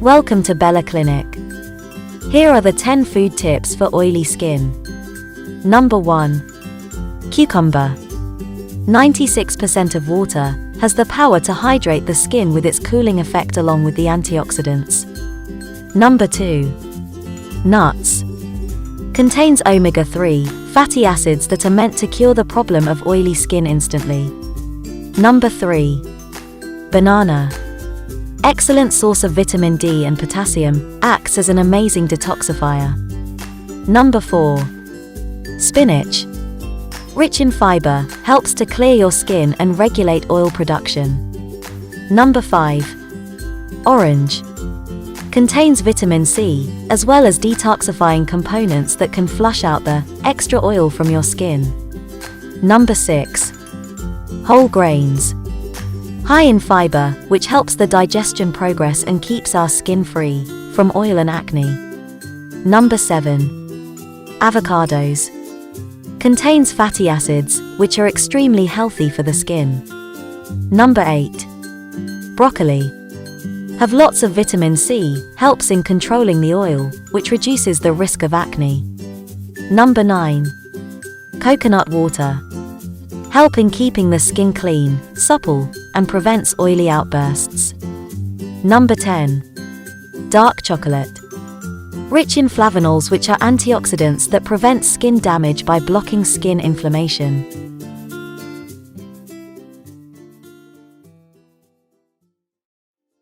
Welcome to Bella Clinic. Here are the 10 food tips for oily skin. Number 1. Cucumber. 96% of water has the power to hydrate the skin with its cooling effect along with the antioxidants. Number 2. Nuts. Contains omega-3 fatty acids that are meant to cure the problem of oily skin instantly. Number 3. Banana. Excellent source of vitamin D and potassium, acts as an amazing detoxifier. Number 4. Spinach. Rich in fiber, helps to clear your skin and regulate oil production. Number 5. Orange. Contains vitamin C, as well as detoxifying components that can flush out the extra oil from your skin. Number 6. Whole grains. High in fiber, which helps the digestion progress and keeps our skin free from oil and acne. Number 7. Avocados. Contains fatty acids, which are extremely healthy for the skin. Number 8. Broccoli. Have lots of vitamin C, helps in controlling the oil, which reduces the risk of acne. Number 9. Coconut water. Help in keeping the skin clean, supple, and prevents oily outbursts. Number 10. Dark chocolate. Rich in flavonols, which are antioxidants that prevent skin damage by blocking skin inflammation.